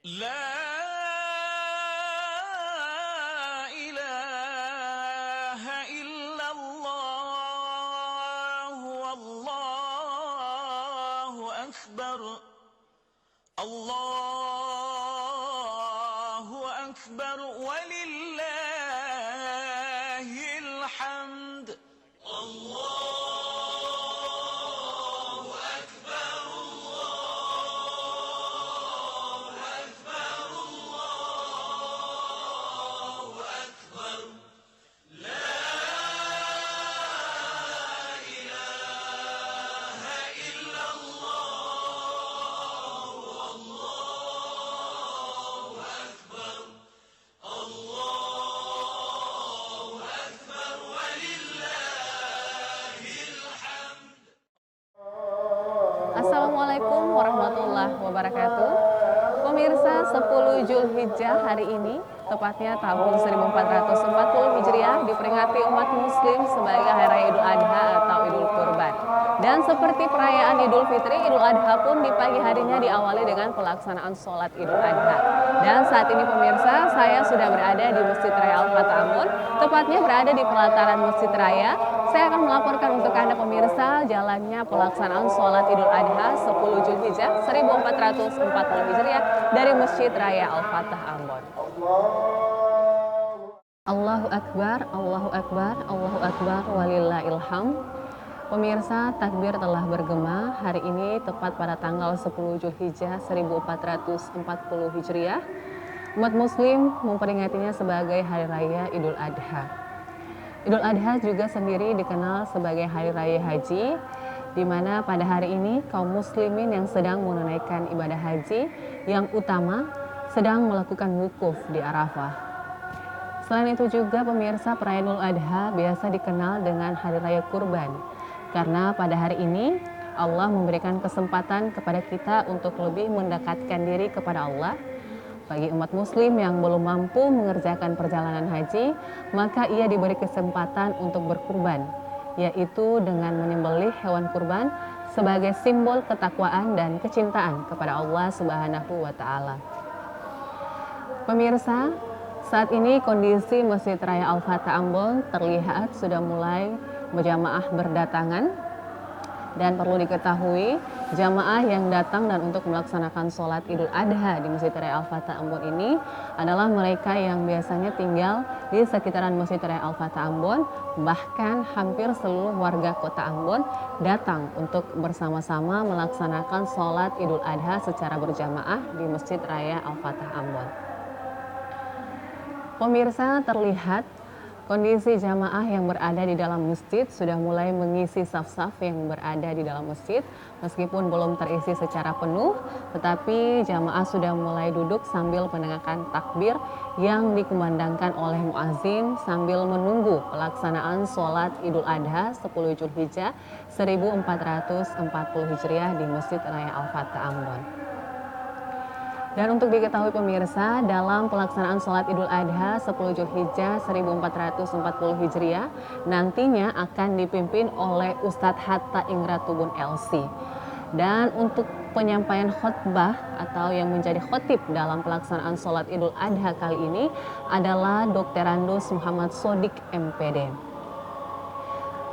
لا إله إلا الله والله أكبر الله أكبر ولله الحمد Assalamualaikum warahmatullahi wabarakatuh. Pemirsa, 10 Zulhijjah hari ini, tepatnya tahun 1440 Hijriah, diperingati umat muslim sebagai Hari Raya Idul Adha atau Idul Kurban. Dan seperti perayaan Idul Fitri, Idul Adha pun di pagi harinya diawali dengan pelaksanaan sholat Idul Adha. Dan saat ini pemirsa, saya sudah berada di Masjid Raya Al-Fatah Ambon, tepatnya berada di pelataran Masjid Raya. Saya akan melaporkan untuk Anda pemirsa jalannya pelaksanaan sholat Idul Adha 10 Zulhijjah 1440 Hijriah dari Masjid Raya Al-Fatah Ambon. Allahu Akbar, Allahu Akbar, Allahu Akbar, walillahil hamd. Pemirsa, takbir telah bergema hari ini tepat pada tanggal 10 Zulhijjah 1440 Hijriah. Umat muslim memperingatinya sebagai Hari Raya Idul Adha. Idul Adha juga sendiri dikenal sebagai Hari Raya Haji, di mana pada hari ini kaum muslimin yang sedang menunaikan ibadah haji yang utama sedang melakukan wukuf di Arafah. Selain itu juga pemirsa, perayaan Idul Adha biasa dikenal dengan Hari Raya Kurban, karena pada hari ini Allah memberikan kesempatan kepada kita untuk lebih mendekatkan diri kepada Allah. Bagi umat muslim yang belum mampu mengerjakan perjalanan haji, maka ia diberi kesempatan untuk berkurban, yaitu dengan menyembelih hewan kurban sebagai simbol ketakwaan dan kecintaan kepada Allah Subhanahu wa Ta'ala. Pemirsa, saat ini kondisi Masjid Raya Al-Fatah Ambon terlihat sudah mulai berjamaah berdatangan. Dan perlu diketahui, jamaah yang datang dan untuk melaksanakan sholat Idul Adha di Masjid Raya Al-Fatah Ambon ini adalah mereka yang biasanya tinggal di sekitaran Masjid Raya Al-Fatah Ambon, bahkan hampir seluruh warga kota Ambon datang untuk bersama-sama melaksanakan sholat Idul Adha secara berjamaah di Masjid Raya Al-Fatah Ambon. Pemirsa, terlihat kondisi jamaah yang berada di dalam masjid sudah mulai mengisi saf-saf yang berada di dalam masjid. Meskipun belum terisi secara penuh, tetapi jamaah sudah mulai duduk sambil mendengarkan takbir yang dikumandangkan oleh muazin sambil menunggu pelaksanaan sholat Idul Adha 10 Zulhijjah 1440 Hijriah di Masjid Raya Al-Fatah Ambon. Dan untuk diketahui pemirsa, dalam pelaksanaan sholat Idul Adha 10 Zulhijjah 1440 Hijriah nantinya akan dipimpin oleh Ustadz Hatta Ingratubun LC. Dan untuk penyampaian khutbah atau yang menjadi khotib dalam pelaksanaan sholat Idul Adha kali ini adalah Dr. Andus Muhammad Sodik MPD.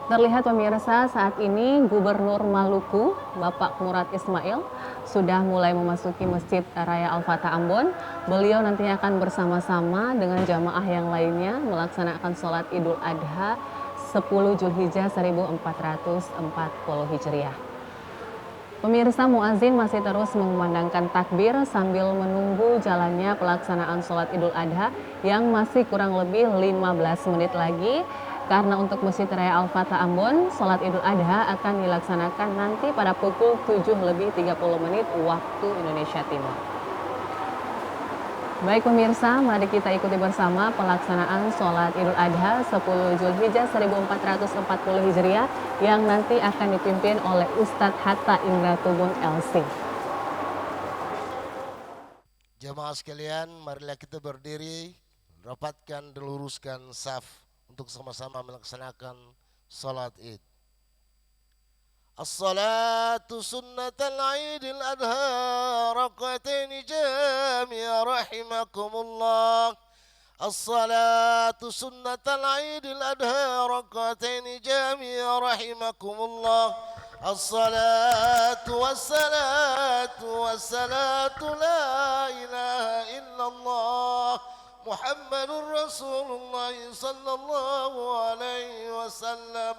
Terlihat pemirsa, saat ini Gubernur Maluku, Bapak Murad Ismail, sudah mulai memasuki Masjid Raya Al-Fatah Ambon. Beliau nantinya akan bersama-sama dengan jamaah yang lainnya melaksanakan sholat Idul Adha 10 Zulhijjah 1440 Hijriah. Pemirsa, muazin masih terus mengumandangkan takbir sambil menunggu jalannya pelaksanaan sholat Idul Adha yang masih kurang lebih 15 menit lagi. Karena untuk Masjid Raya Al-Fatah Ambon, sholat Idul Adha akan dilaksanakan nanti pada pukul 7:30 waktu Indonesia Timur. Baik pemirsa, mari kita ikuti bersama pelaksanaan sholat Idul Adha 10 Zulhijjah 1440 Hijriah yang nanti akan dipimpin oleh Ustadz Hatta Ingratubun LC. Jemaah sekalian, marilah kita berdiri, rapatkan dan luruskan saf untuk sama-sama melaksanakan salat Id. الصلاة سنة العيد الأضحى ركعتين جامع رحمكم الله. الصلاة سنة العيد الأضحى ركعتين جامع رحمكم الله. الصلاة والصلاة والصلاة لا إله إلا الله محمد رسول الله صلى الله عليه وسلم.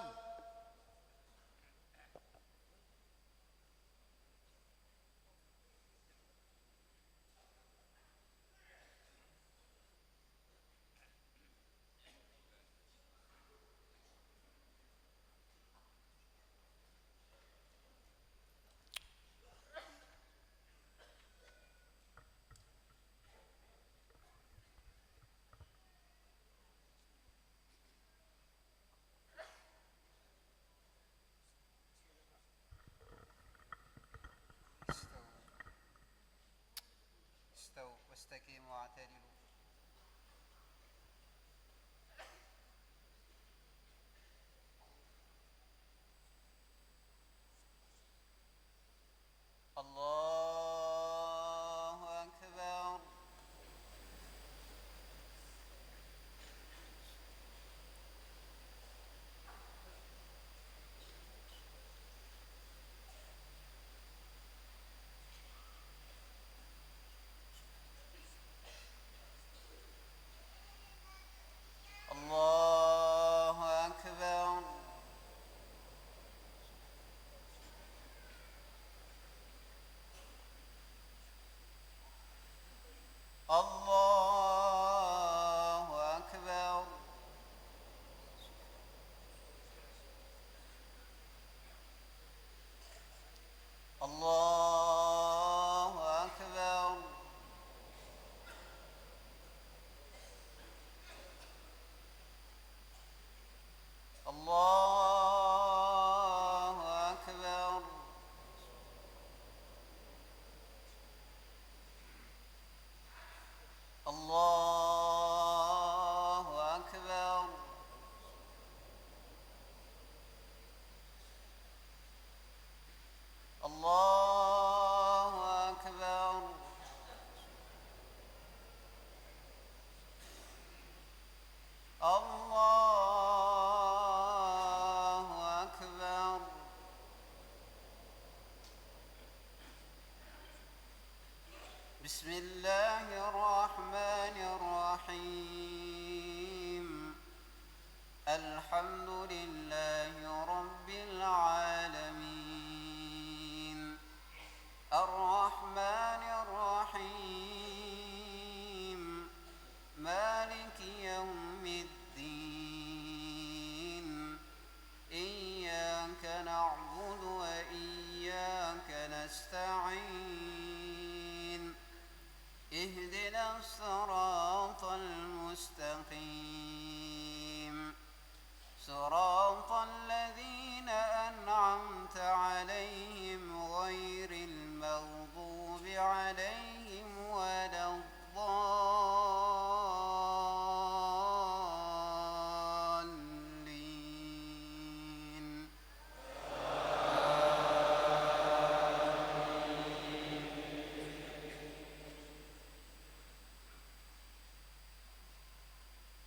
استووا واستقيموا واعتدلوا. الله أكبر. الله أكبر. الله أكبر. الله أكبر. الله أكبر. الله أكبر. الله أكبر. الله أكبر. بسم الله الرحمن الرحيم. الحمد لله رب العالمين. الرحمن الرحيم. مالك يوم الدين. إياك نعبد وإياك نستعين. اهدنا الصراط المستقيم. صراط الذين أنعمت عليهم غير المغضوب عليهم ولا الضالين.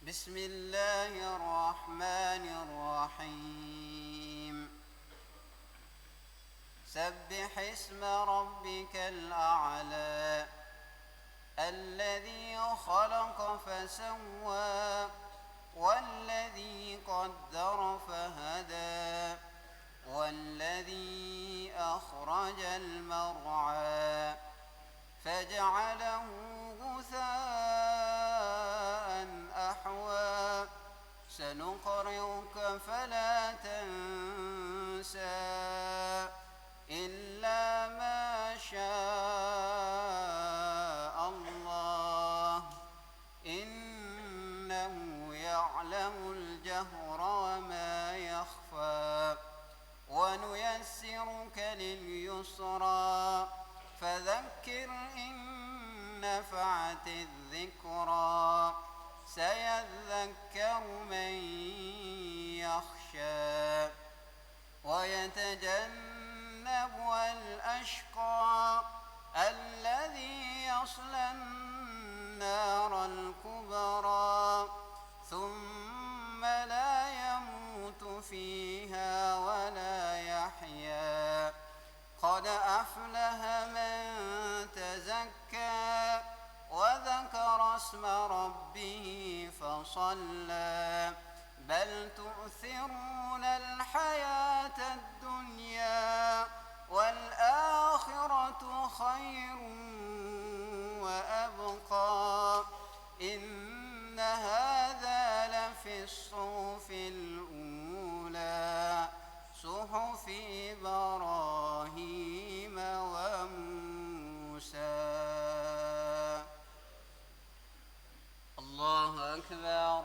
بسم الله الرحمن الرحيم. سبح اسم ربك الأعلى. الذي خلق فسوى والذي قدر فهدى والذي أخرج المرعى فجعله غثاء أحوى. سنقرئك فلا تنسى إلا ما شاء الله إنه يعلم الجهر وما يخفى. ونيسرك لليسرى فذكر إن نفعت الذكرى. سيذكر من يخشى ويتجنبها الأشقى الذي يصلى النار الكبرى ثم لا يموت فيها ولا يحيا. قد أفلح من تزكى وذكر اسم ربه فصلى بل تؤثرون الحياة الدنيا والآخرة خير وأبقى. إن هذا لفي الصحف الأولى صحف إبراهيم وموسى. الله أكبر.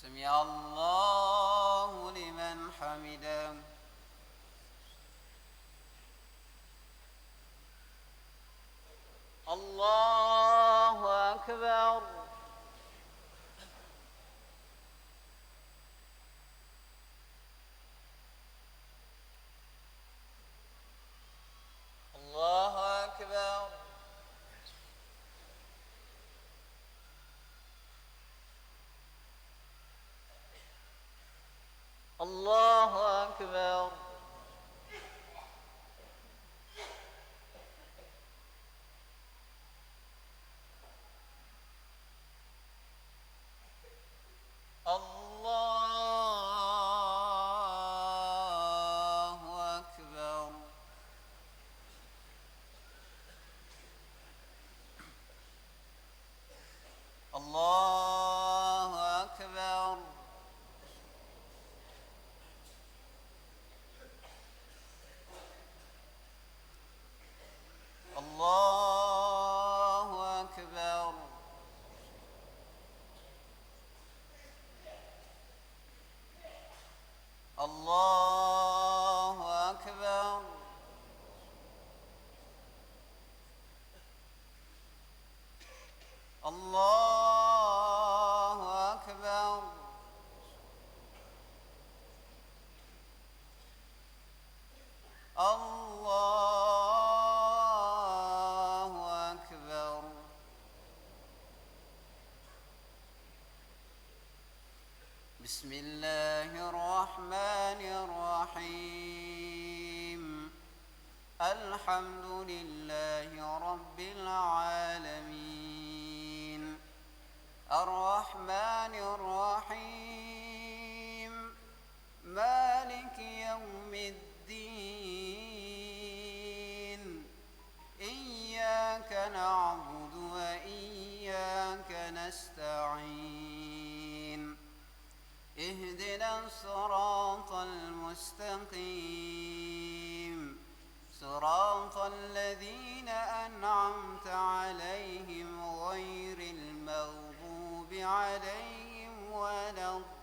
سمع الله لمن حمده. الله أكبر. الله أكبر. الله أكبر. الله أكبر. الله أكبر. الله أكبر. الله أكبر. الله أكبر. الله أكبر. بسم الله الرحمن الرحيم. الحمد لله رب العالمين الرحمن الرحيم مالك يوم الدين إياك نعبد وإياك نستعين اهدنا الصراط المستقيم صراط الذين أنعمت عليهم غير المغضوب عليهم ولا الضالين.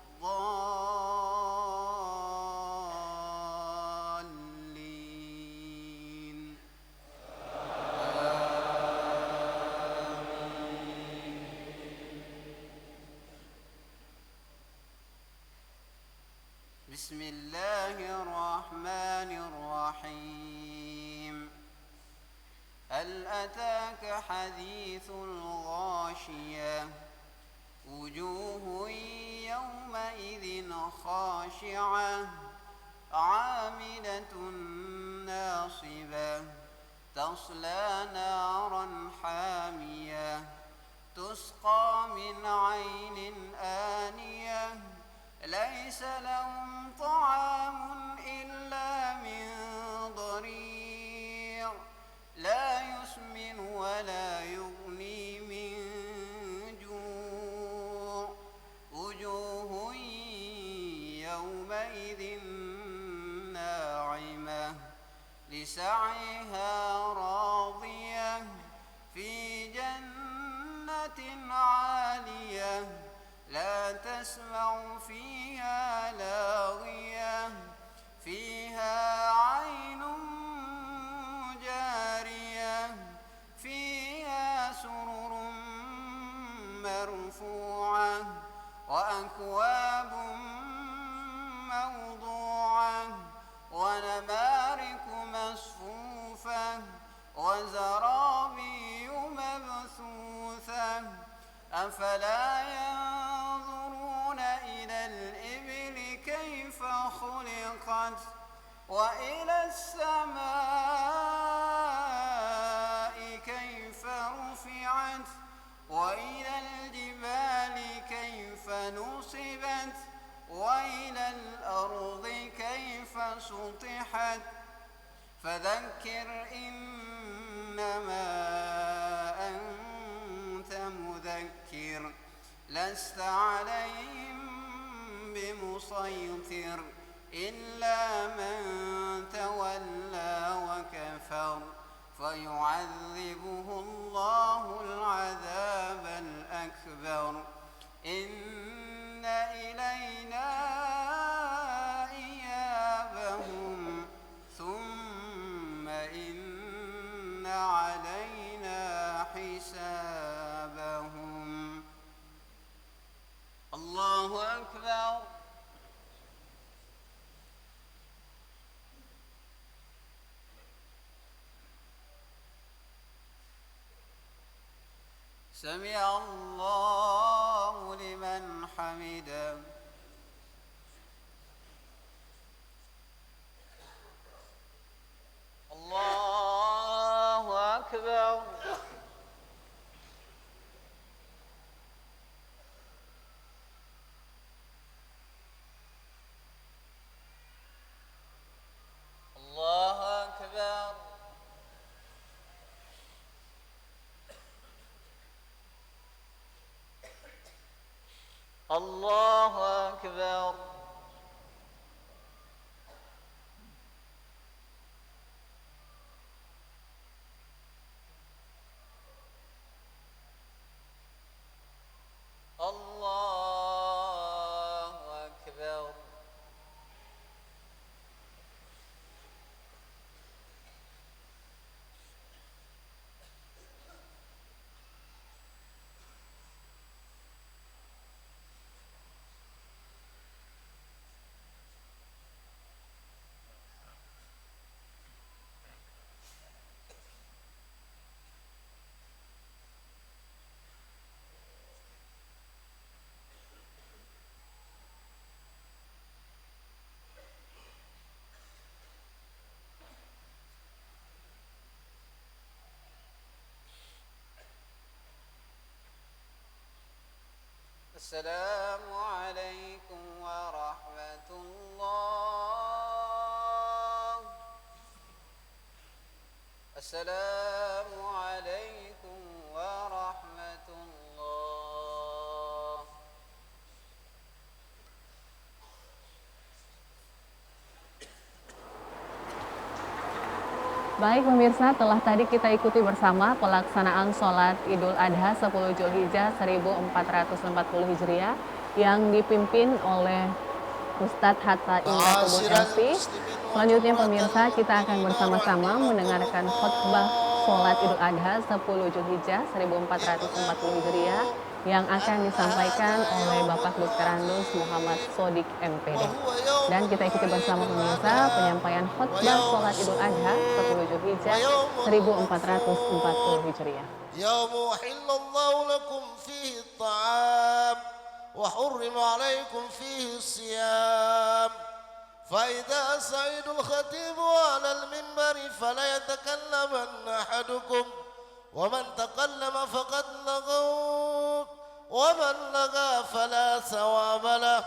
بسم الله الرحمن الرحيم. هل أتاك حديث الغاشية وجوه يومئذ خاشعة عاملة ناصبة تصلى نارا حامية تسقى من عين آنية ليس لهم طعام إلا من ضريع لا يسمن ولا يغني من جوع وجوه يومئذ ناعمة لسعيها راضية في جنة عالية لا تسمع فيها لاغية فيها عين جارية مرفوعة وأكواب موضوعة ونمارق مصفوفة وزرابي مبثوثة أفلا ينظرون إلى الإبل كيف خلقت وإلى السماء كيف رفعت وإلى الجبال كيف نصبت وإلى الأرض كيف سطحت فذكر إنما أنت مذكر لست عليهم بمسيطر إلا من تولى وكفر فيعذبه الله العذاب الأكبر إن إلينا إيابهم ثم إن علينا حسابهم الله أكبر سمع الله لمن حمده الله أكبر الله أكبر الله أكبر الله أكبر السلام عليكم ورحمة الله السلام عليكم ورحمة الله Baik pemirsa, telah tadi kita ikuti bersama pelaksanaan sholat Idul Adha 10 Zulhijjah 1440 Hijriah yang dipimpin oleh Ustadz Hatta Indra Kubusyasi. Selanjutnya pemirsa, kita akan bersama-sama mendengarkan khutbah sholat Idul Adha 10 Zulhijjah 1440 Hijriah yang akan disampaikan oleh Bapak Duskarandus Muhammad Sodik MPD. Dan kita ikuti bersama pemirsa penyampaian khutbah sholat Idul Adha 10 Zulhijjah 1440 Hijriah. يوم أحل الله لكم فيه الطعام وحرم عليكم فيه الصيام فإذا سعيد الخطيب على المنبر فلا يتكلمن أحدكم ومن تكلم فقد لغوا ومن لغى فلا ثواب له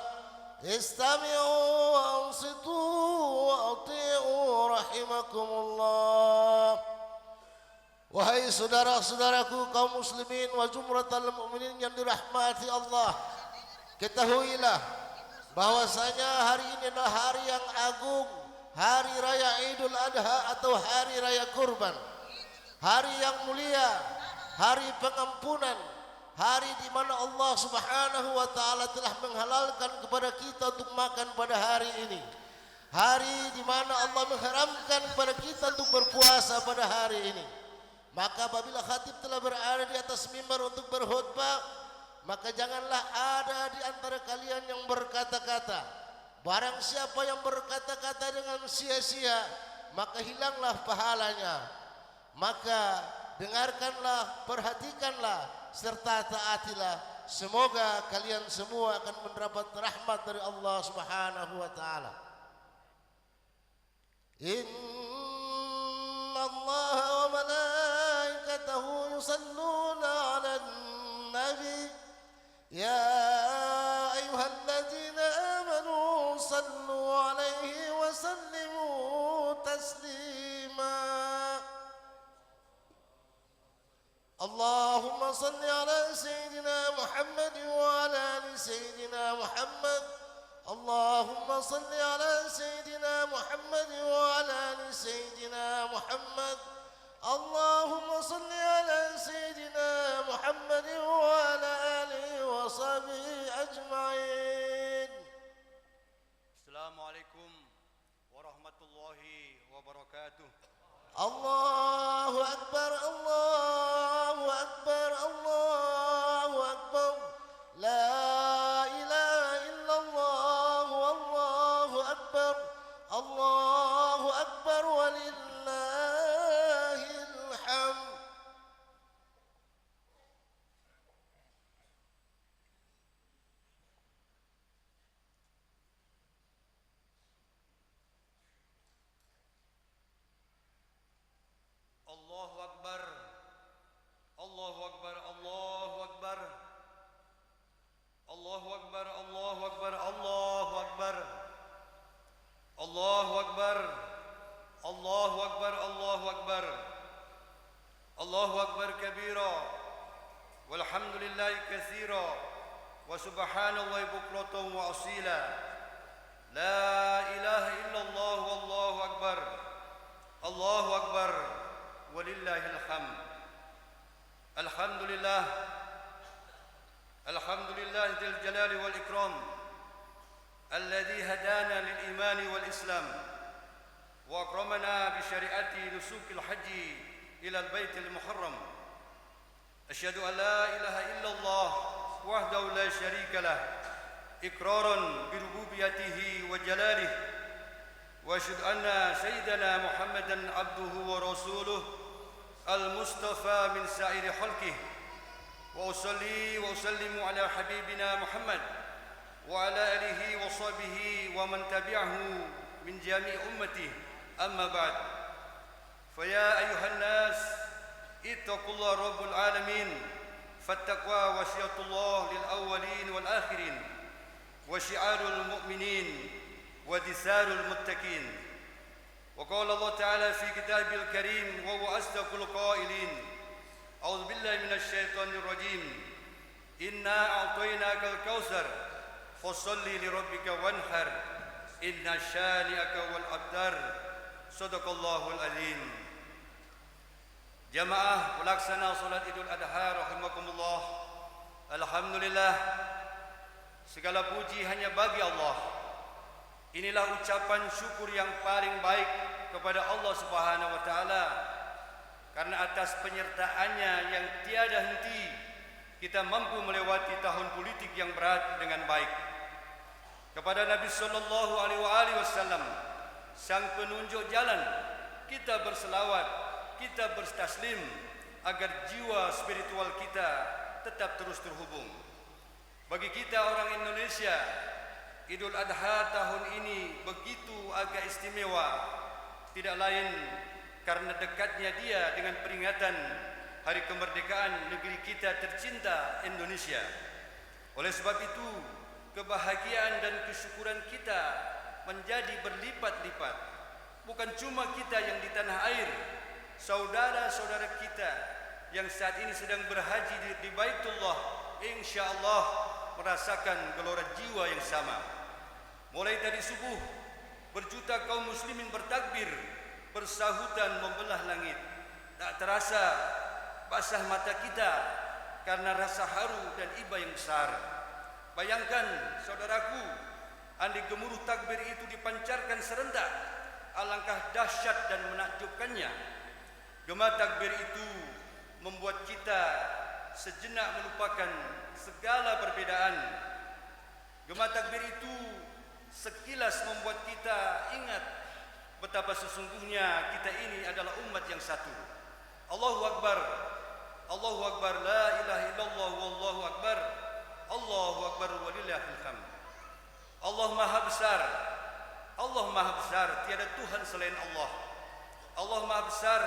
استمعوا وأنصتوا وأطيعوا رحمكم الله. Wahai saudara-saudaraku kaum muslimin wa jumratal mu'minin yang dirahmati Allah, ketahuilah bahwasanya hari ini adalah hari yang agung, hari raya Idul Adha atau hari raya kurban, hari yang mulia, hari pengampunan, hari di mana Allah Subhanahu wa taala telah menghalalkan kepada kita untuk makan pada hari ini, hari di mana Allah mengharamkan kepada kita untuk berpuasa pada hari ini. Maka apabila khatib telah berada di atas mimbar untuk berkhutbah, maka janganlah ada di antara kalian yang berkata-kata. Barang siapa yang berkata-kata dengan sia-sia, maka hilanglah pahalanya. Maka dengarkanlah, perhatikanlah, serta taatilah. Semoga kalian semua akan mendapat rahmat dari Allah Subhanahu wa taala. Inna Allah wa malaikatahu yusalluna 'alan nabi ya ayyuhalladzina amanu sallu 'alaihi wa sallimu taslima. اللهم صل على سيدنا محمد وعلى آل سيدنا محمد. اللهم صل على سيدنا محمد وعلى آل سيدنا محمد. اللهم صل على سيدنا محمد وعلى آله وصحبه أجمعين. السلام عليكم ورحمة الله وبركاته. الله أكبر الله أكبر الله أكبر لا إله إلا الله والله أكبر الله أكبر ولله الحمد. الله أكبر الله أكبر الله أكبر الله أكبر الله أكبر الله أكبر الله أكبر الله أكبر الله أكبر الله أكبر كبيرا والحمد لله كثيرا وسبحان الله بكرة وأصيلا لا إله إلا الله والله أكبر الله أكبر ولله الحمد. الحمد لله الحمد لله ذي الجلال والإكرام الذي هدانا للإيمان والإسلام وأكرمنا بشريعة نسوك الحج إلى البيت المحرم. أشهد أن لا إله إلا الله وحده لا شريك له إقرارا بربوبيته وجلاله، وأشهد أن سيدنا محمدا عبده ورسوله المصطفى من سائر خلقه، وأصلي وأسلم على حبيبنا محمد وعلى آله وصحبه ومن تبعه من جميع أمته. أما بعد، فيا أيها الناس اتقوا الله رب العالمين، فالتقوى وصية الله للأولين والآخرين وشعار المؤمنين ودثار المتقين. وقال الله تعالى في كتابه الكريم وهو أصدق القائلين: أعوذ بالله من الشيطان الرجيم، إنا أعطيناك الكوثر فصل لربك وانحر إن شانئك هو الأبتر. صدق الله العظيم. Jamaah pelaksana salat Idul Adha rahimakumullah, alhamdulillah, segala puji hanya bagi Allah. Inilah ucapan syukur yang paling baik kepada Allah Subhanahu wa taala, karena atas penyertaannya yang tiada henti kita mampu melewati tahun politik yang berat dengan baik. Kepada Nabi sallallahu alaihi wasallam, sang penunjuk jalan, kita berselawat, kita bertaslim agar jiwa spiritual kita tetap terus terhubung. Bagi kita orang Indonesia, Idul Adha tahun ini begitu agak istimewa, tidak lain karena dekatnya dia dengan peringatan Hari Kemerdekaan negeri kita tercinta Indonesia. Oleh sebab itu, kebahagiaan dan kesyukuran kita menjadi berlipat-lipat. Bukan cuma kita yang di tanah air, saudara-saudara kita yang saat ini sedang berhaji di Baitullah, insya-Allah merasakan gelora jiwa yang sama. Mulai tadi subuh, berjuta kaum muslimin bertakbir, bersahutan membelah langit. Tak terasa basah mata kita karena rasa haru dan iba yang besar. Bayangkan saudaraku, andai gemuruh takbir itu dipancarkan serentak, alangkah dahsyat dan menakjubkannya. Gema takbir itu membuat kita sejenak melupakan segala perbedaan. Gema takbir itu sekilas membuat kita ingat betapa sesungguhnya kita ini adalah umat yang satu. Allahu Akbar, Allahu Akbar, la ilaha illallah, wallahu akbar, Allahu Akbar walillahil hamd. Allah Maha Besar, Allah Maha Besar, tiada Tuhan selain Allah. Allah Maha Besar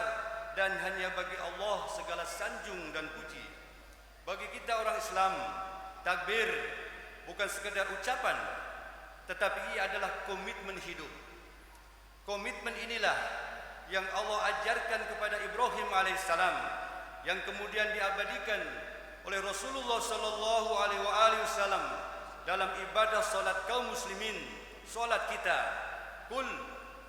dan hanya bagi Allah segala sanjung dan puji. Bagi kita orang Islam, takbir bukan sekadar ucapan, tetapi ia adalah komitmen hidup. Komitmen inilah yang Allah ajarkan kepada Ibrahim alaihissalam, yang kemudian diabadikan oleh Rasulullah sallallahu alaihi wasallam dalam ibadah salat kaum muslimin, salat kita. Qul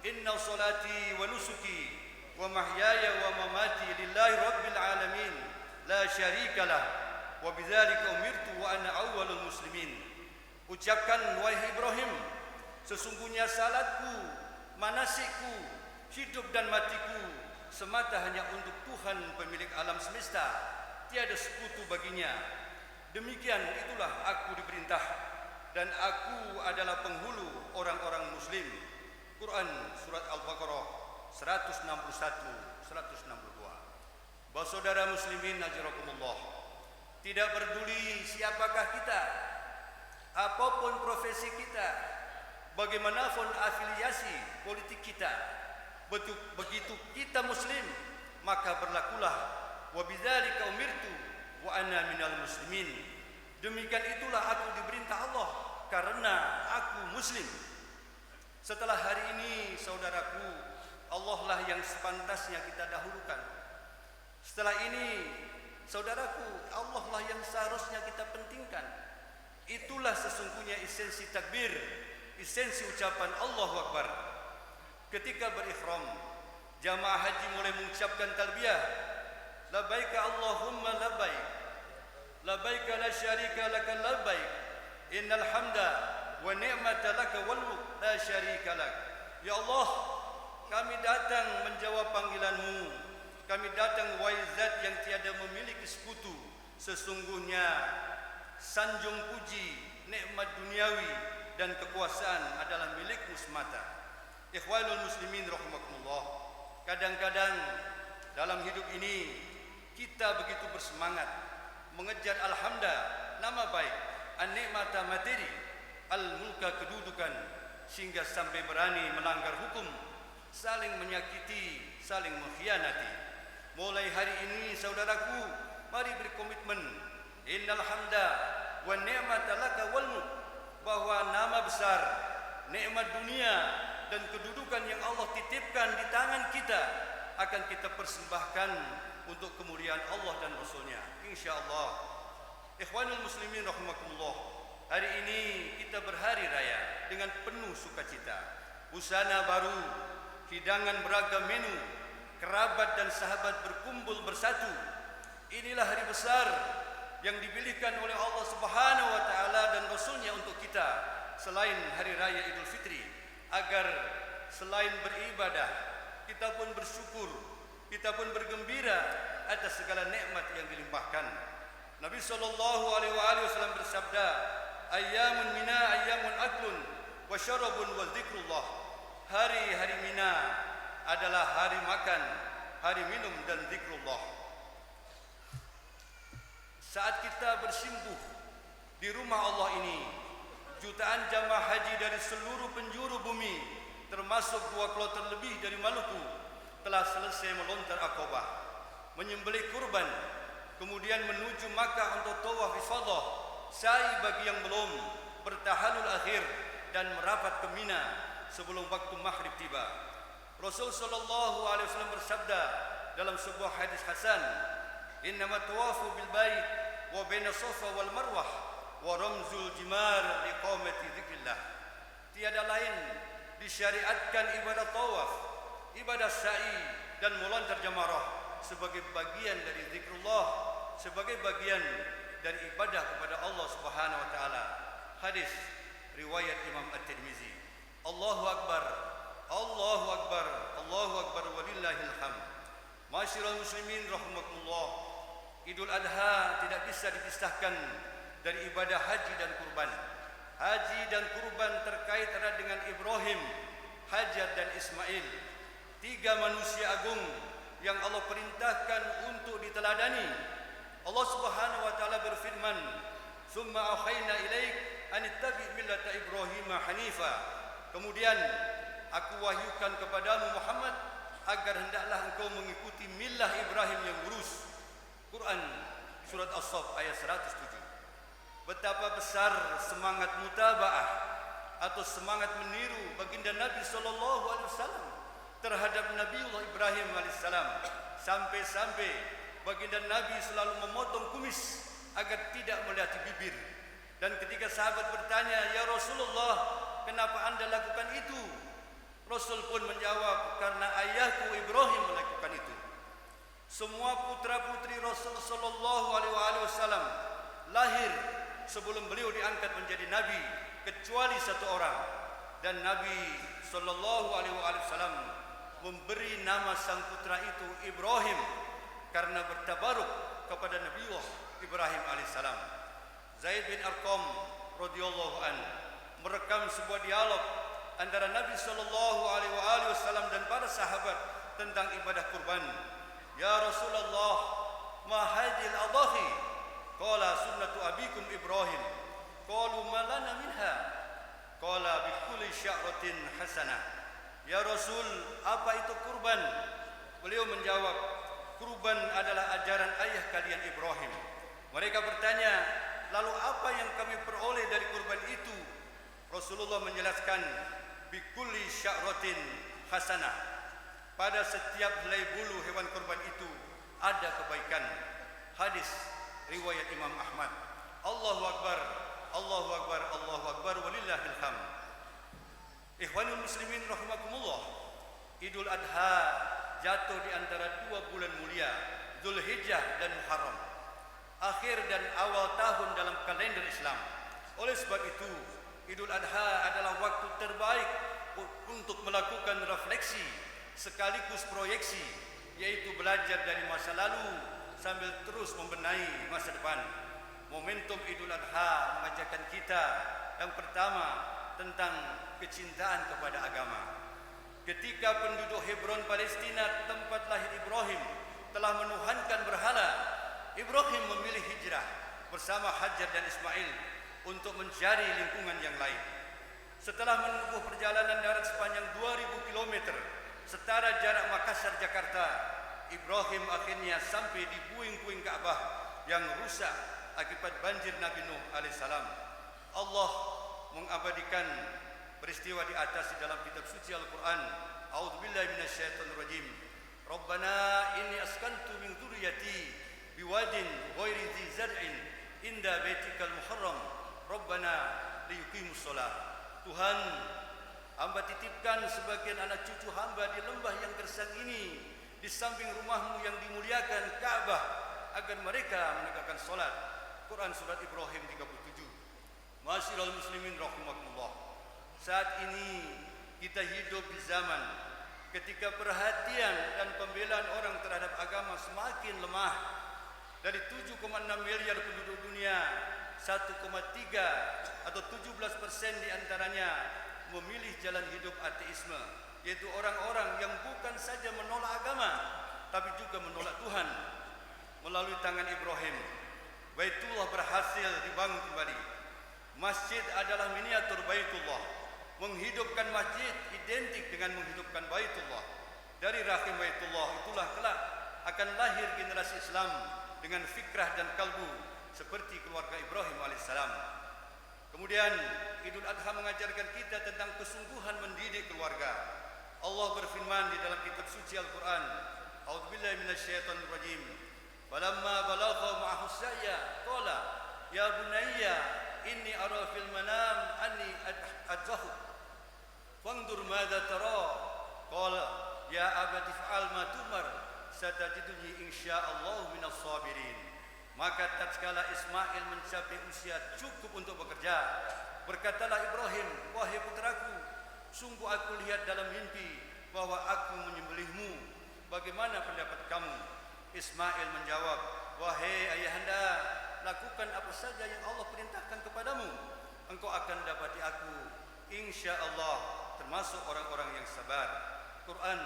inna salati wa nusuki wa mahyaya wa mamati lillahi rabbil alamin la syarikalah wa bidzalika umirtu wa ana awwalul muslimin. Ucapkan wahai Ibrahim, sesungguhnya salatku, manasikku, hidup dan matiku semata hanya untuk Tuhan pemilik alam semesta, tiada sekutu baginya. Demikian itulah aku diperintah dan aku adalah penghulu orang-orang muslim. Quran surat Al-Baqarah 161 162. Bapak saudara muslimin azharakumullah, tidak peduli siapakah kita, apapun profesi kita, bagaimanapun afiliasi politik kita, begitu kita muslim, maka berlakulah wa bidzalika umirtu wa ana minal muslimin. Demikian itulah aku diperintah Allah karena aku muslim. Setelah hari ini saudaraku, Allah lah yang sepantasnya kita dahulukan. Setelah ini saudaraku, Allah lah yang seharusnya kita pentingkan. Itulah sesungguhnya esensi takbir, esensi ucapan Allahu Akbar. Ketika berihram, jamaah haji mulai mengucapkan talbiyah, labbaika Allahumma labbaik, labbaika la syarika laka labbaik, innal hamda wa ni'mata laka wal mulk la syarika lak. Ya Allah, kami datang menjawab panggilan-Mu. Kami datang wahai Zat yang tiada memiliki sekutu. Sesungguhnya sanjung puji, nikmat duniawi dan kekuasaan adalah milik-Mu semata. Ikhwanul muslimin rahimakumullah, kadang-kadang dalam hidup ini kita begitu bersemangat mengejar alhamda, nama baik, an-ni'mata materi, al-mulka kedudukan, sehingga sampai berani melanggar hukum, saling menyakiti, saling mengkhianati. Mulai hari ini saudaraku, mari berkomitmen innal hamda wa ni'mata laka wal mulk, bahwa nama besar, nikmat dunia dan kedudukan yang Allah titipkan di tangan kita akan kita persembahkan untuk kemuliaan Allah dan Rasul-Nya, insyaallah. Ikhwanul muslimin rahimakumullah, hari ini kita berhari raya dengan penuh sukacita. Busana baru, hidangan beragam menu, kerabat dan sahabat berkumpul bersatu. Inilah hari besar yang dipilihkan oleh Allah Subhanahu wa taala dan Rasul-Nya untuk kita selain hari raya Idul Fitri, agar selain beribadah kita pun bersyukur, kita pun bergembira atas segala nikmat yang dilimpahkan. Nabi sallallahu alaihi wasallam bersabda, ayyamun mina ayyamun aklun wa syarabun wa zikrullah. Hari-hari Mina adalah hari makan, hari minum dan zikrullah. Saat kita bersimpuh di rumah Allah ini, jutaan jamaah haji dari seluruh penjuru bumi, termasuk 2 kloter lebih dari Maluku, telah selesai melontar Aqabah, menyembelih kurban, kemudian menuju Makkah untuk tawaf ifadah, sa'i bagi yang belum, bertahalul akhir dan merapat ke Mina sebelum waktu maghrib tiba. Rasul sallallahu alaihi wasallam bersabda dalam sebuah hadis hasan, innamat tawafu bil bait wa baina safa wal marwah wa ramzul jimar liqamati dzikrillah. Tiada lain disyariatkan ibadah tawaf, ibadah sa'i dan melontar jamarah sebagai bagian dari zikrullah, sebagai bagian dari ibadah kepada Allah Subhanahu wa taala. Hadis riwayat Imam At-Tirmizi. Allahu akbar, Allahu akbar, Allahu akbar walillahil hamd. Masyiral muslimin rahimakumullah, Idul Adha tidak bisa dipisahkan dari ibadah haji dan kurban. Haji dan kurban terkait erat dengan Ibrahim, Hajar dan Ismail, 3 manusia agung yang Allah perintahkan untuk diteladani. Allah Subhanahu wa taala berfirman, "Tsumma auhayna ilaik an ittabi' millata Ibrahim hanifa." Kemudian aku wahyukan kepadamu Muhammad agar hendaklah engkau mengikuti millah Ibrahim yang lurus. Quran surat As-Saff ayat 107. Betapa besar semangat mutabaah atau semangat meniru baginda Nabi sallallahu alaihi wasallam terhadap Nabiullah Ibrahim alaihissalam, sampai-sampai baginda Nabi selalu memotong kumis agar tidak melihati bibir. Dan ketika sahabat bertanya, "Ya Rasulullah, kenapa Anda lakukan itu?" Rasul pun menjawab, "Karena ayahku Ibrahim melakukan itu." Semua putra-putri Rasul sallallahu alaihi wasallam lahir sebelum beliau diangkat menjadi nabi kecuali satu orang, dan Nabi sallallahu alaihi wasallam memberi nama sang putra itu Ibrahim karena bertabaruk kepada Nabiullah Ibrahim alaihissalam. Zaid bin Arqam radhiyallahu an merekam sebuah dialog antara Nabi sallallahu alaihi wasallam dan para sahabat tentang ibadah kurban. "Ya Rasulullah, ma hadhil adhahi?" Qala sunnatu abikum Ibrahim. Qalu ma lana minha? Qala bi kulli sya'ratin hasanah. "Ya Rasul, apa itu kurban?" Beliau menjawab, "Kurban adalah ajaran ayah kalian Ibrahim." Mereka bertanya, "Lalu apa yang kami peroleh dari kurban itu?" Rasulullah menjelaskan, "Bi kulli sya'ratin hasanah." Pada setiap helai bulu hewan kurban itu ada kebaikan. Hadis riwayat Imam Ahmad. Allahu Akbar, Allahu Akbar, Allahu Akbar, walillahil hamd. Ikhwanul muslimin rahimakumullah, Idul Adha jatuh di antara 2 bulan mulia, Dzulhijjah dan Muharram, akhir dan awal tahun dalam kalender Islam. Oleh sebab itu, Idul Adha adalah waktu terbaik untuk melakukan refleksi sekaligus proyeksi, yaitu belajar dari masa lalu sambil terus membenahi masa depan. Momentum Idul Adha mengajarkan kita yang pertama tentang kecintaan kepada agama. Ketika penduduk Hebron Palestina, tempat lahir Ibrahim, telah menuhankan berhala, Ibrahim memilih hijrah bersama Hajar dan Ismail untuk mencari lingkungan yang lain. Setelah menempuh perjalanan darat sepanjang 2000 km, setara jarak Makassar Jakarta, Ibrahim akhirnya sampai di puing-puing Ka'bah yang rusak akibat banjir Nabi Nuh alaihissalam. Allah mengabadikan peristiwa di atas di dalam kitab suci Al-Quran. A'udzubillahi minasyaitonirrajim. Rabbana inni askantu min dzurriyyati biwadin ghairi dzi zar'in inda baitikal muharram. Rabbana liyuqimus shalah. Tuhan, hamba titipkan sebagian anak cucu hamba di lembah yang gersang ini, di samping rumahmu yang dimuliakan Ka'bah, agar mereka menegakkan salat. Quran surat Ibrahim 37. Ma'asyiral muslimin rahimakumullah. Saat ini kita hidup di zaman ketika perhatian dan pembelaan orang terhadap agama semakin lemah. Dari 7,6 miliar penduduk dunia, 1,3 atau 17% diantaranya memilih jalan hidup ateisme, yaitu orang-orang yang bukan saja menolak agama tapi juga menolak Tuhan. Melalui tangan Ibrahim, Baitullah berhasil dibangun kembali. Masjid adalah miniatur Baitullah. Menghidupkan masjid identik dengan menghidupkan Baitullah. Dari rahim Baitullah itulah kelak akan lahir generasi Islam dengan fikrah dan kalbu seperti keluarga Ibrahim alaihissalam. Kemudian Idul Adha mengajarkan kita tentang kesungguhan mendidik keluarga. Allah berfirman di dalam kitab suci Al-Quran, A'udzubillahi minasyaitonirrajim. Falamma balagha ma'ahu sa'ya qala ya bunayya inni ara fil manam anni adzahu fanzur madza tara qala ya abati fa'al ma tumar satajiduni insyaallah minas sabirin. Maka tatkala Ismail mencapai usia cukup untuk bekerja, berkatalah Ibrahim, wahai putraku, sungguh aku lihat dalam mimpi bahwa aku menyembelihmu. Bagaimana pendapat kamu? Ismail menjawab, wahai ayahanda, lakukan apa saja yang Allah perintahkan kepadamu, engkau akan dapati aku, insya Allah, termasuk orang-orang yang sabar. Quran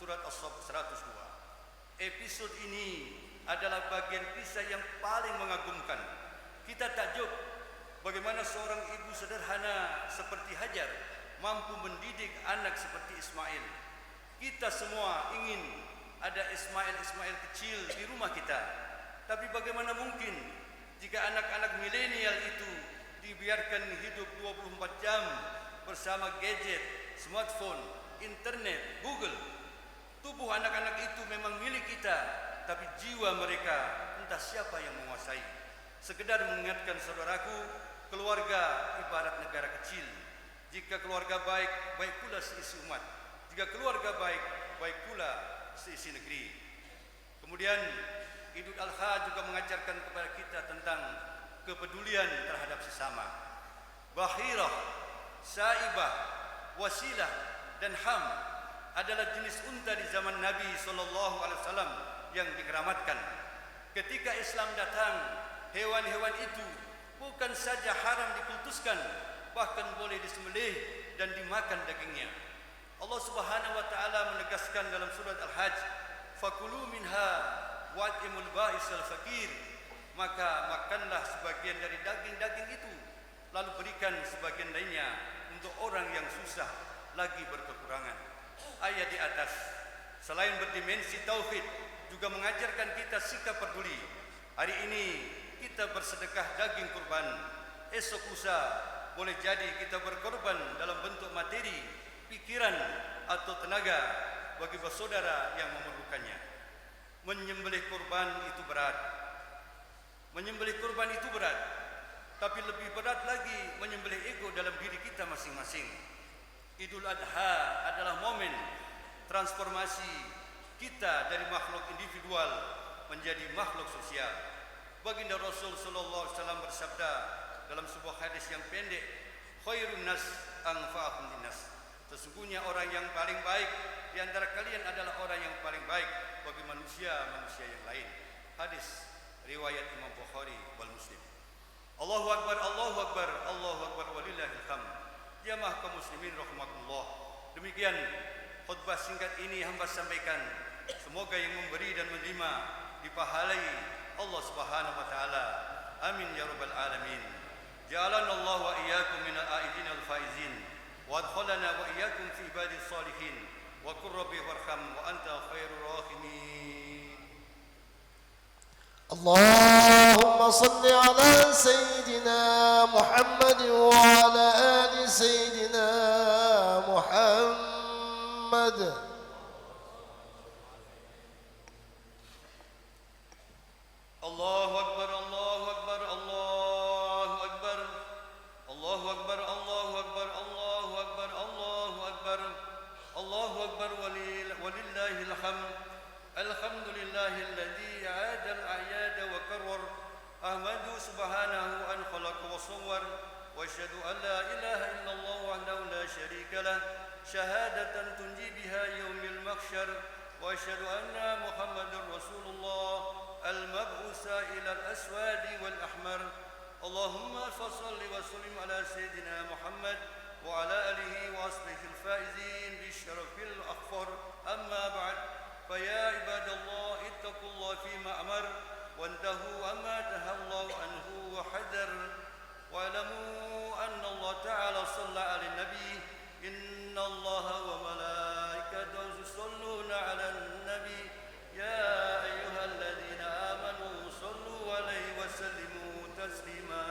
Surat As-Saff 102. Episode ini adalah bagian kisah yang paling mengagumkan. Kita takjub bagaimana seorang ibu sederhana seperti Hajar mampu mendidik anak seperti Ismail. Kita semua ingin ada Ismail kecil di rumah kita. Tapi bagaimana mungkin jika anak-anak milenial itu dibiarkan hidup 24 jam bersama gadget, smartphone, internet, Google. Tubuh anak-anak itu memang milik kita, tapi jiwa mereka entah siapa yang menguasai. Sekedar mengingatkan saudaraku, keluarga ibarat negara kecil. Jika keluarga baik, baik pula seisi umat. Jika keluarga baik, baik pula seisi negeri. Kemudian Idul Adha juga mengajarkan kepada kita tentang kepedulian terhadap sesama. Bahirah, saibah, wasilah dan ham adalah jenis unta di zaman Nabi SAW yang dikeramatkan. Ketika Islam datang, hewan-hewan itu bukan saja haram dikultuskan, bahkan boleh disembelih dan dimakan dagingnya. Allah Subhanahu wa taala menegaskan dalam surat Al-Hajj, "Fakulu minha wa'imul ba'isal fakir." Maka makanlah sebagian dari daging-daging itu, lalu berikan sebagian lainnya untuk orang yang susah lagi berkekurangan. Ayat di atas selain berdimensi tauhid juga mengajarkan kita sikap peduli. Hari ini kita bersedekah daging kurban. Esok lusa boleh jadi kita berkorban dalam bentuk materi, pikiran atau tenaga bagi bersaudara yang memerlukannya. Menyembelih kurban itu berat. Menyembelih kurban itu berat. Tapi lebih berat lagi menyembelih ego dalam diri kita masing-masing. Idul Adha adalah momen transformasi kita dari makhluk individual menjadi makhluk sosial. Baginda Rasul sallallahu alaihi wasallam bersabda dalam sebuah hadis yang pendek, "Khairun nas anfa'uhum linnas." Sesungguhnya orang yang paling baik di antara kalian adalah orang yang paling baik bagi manusia-manusia yang lain. Hadis riwayat Imam Bukhari wal Muslim. Allahu akbar, Allahu akbar, Allahu akbar walillahil hamd. Jamaah kaum muslimin rahimakumullah. Demikian khutbah singkat ini hamba sampaikan. Semoga yang memberi dan menerima dipahalai Allah Subhanahu wa taala. Amin ya rabbal alamin. Ja'alana Allah wa iyyakum minal aidin al faizin wa adkhalana wa iyyakum fi ibadis salihin wa qur rabbi warham wa anta khairur rahimin. اللهم صل على سيدنا محمد وعلى آل سيدنا محمد. الله أكبر الله أكبر الله أكبر الله أكبر الله أكبر الله أكبر الله أكبر الله أكبر ولله الحمد. الحمد لله الذي عاد الأعياد وكرر. أحمد سبحانه أن خلق وصور وأشهد أن لا إله إلا الله وحده لا شريك له شهادة تنجي بها يوم المحشر. وأشهد أن محمد رسول الله المبعوث إلى الأسود والأحمر. اللهم صل وسلم على سيدنا محمد وعلى آله وأصحابه الفائزين بالشرف الأخفر. أما بعد، فيا عباد الله اتقوا الله فيما أمر وانتهوا عما نهى الله عنه وحذر. واعلموا أن الله تعالى صلى على النبي. إن الله وملائكته يصلون على النبي. يا أيها الذين آمنوا صلوا عليه وسلموا تسليما.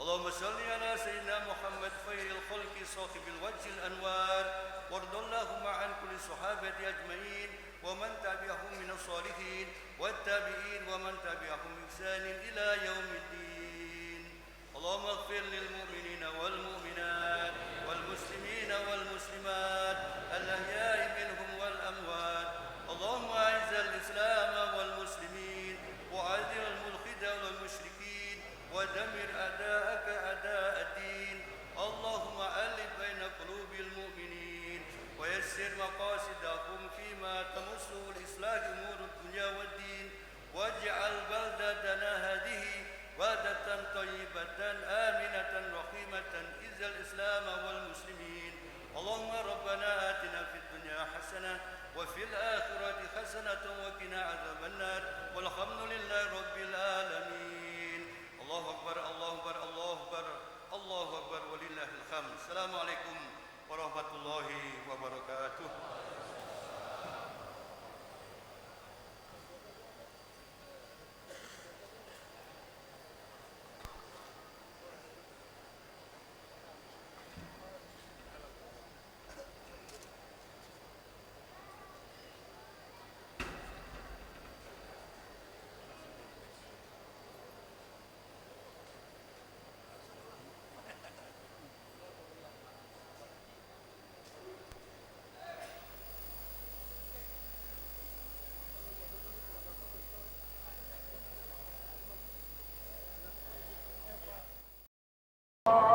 اللهم صل على سيدنا محمد خير الخلق صاحب الوجه الأنوار. وارض اللهم عن كل الصحابة أجمعين ومن تبعهم من الصالحين والتابعين ومن تبعهم بإحسان إلى يوم الدين. اللهم اغفر للمؤمنين والمؤمنات والمسلمين والمسلمات الأحياء منهم والأموات. اللهم أعز الإسلام والمسلمين وأذل الملحدين والمشركين ودمر أعداءك أعداء الدين. اللهم ألف بين قلوب المؤمنين ويسر مقاصدهم فيما تمس الإصلاح أمور الدنيا والدين. واجعل بلدتنا هذه بلدة طيبة آمنة رحيمة إذ الإسلام والمسلمين. اللهم ربنا آتنا في الدنيا حسنة وفي الآخرة حسنة وقنا عذاب النار والحمد لله رب العالمين. الله أكبر الله أكبر الله أكبر الله أكبر ولله الحمد. السلام عليكم ورحمة الله وبركاته.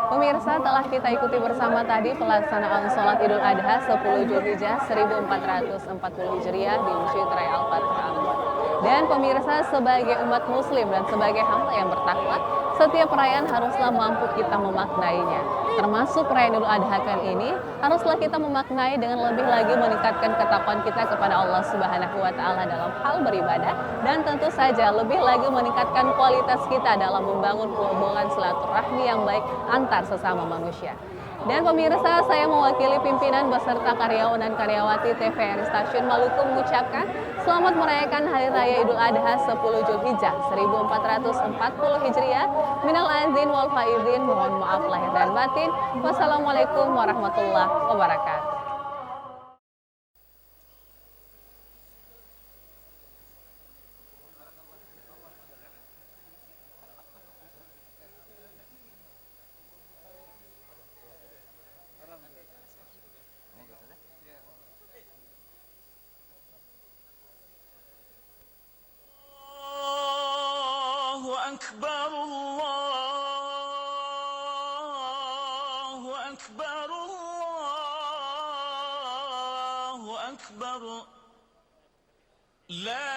Pemirsa, telah kita ikuti bersama tadi pelaksanaan sholat Idul Adha 10 Zulhijjah 1440 Hijriah di Masjid Raya Al-Fatihah. Dan pemirsa, sebagai umat muslim dan sebagai hamba yang bertakwa, setiap perayaan haruslah mampu kita memaknainya. Termasuk perayaan Idul Adha kali ini, haruslah kita memaknai dengan lebih lagi meningkatkan ketakwaan kita kepada Allah Subhanahu wa Ta'ala dalam hal beribadah, dan tentu saja lebih lagi meningkatkan kualitas kita dalam membangun hubungan silaturahmi yang baik antar sesama manusia. Dan pemirsa, saya mewakili pimpinan beserta karyawan dan karyawati TVRI Stasiun Maluku mengucapkan selamat merayakan Hari Raya Idul Adha 10 Zulhijjah 1440 Hijriah. Minal aizin wal faizin, mohon maaf lahir dan batin. Wassalamualaikum warahmatullahi wabarakatuh. أكبر الله أكبر الله أكبر لا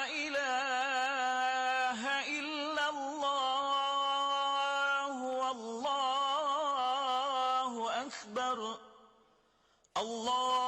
إله إلا الله والله أكبر الله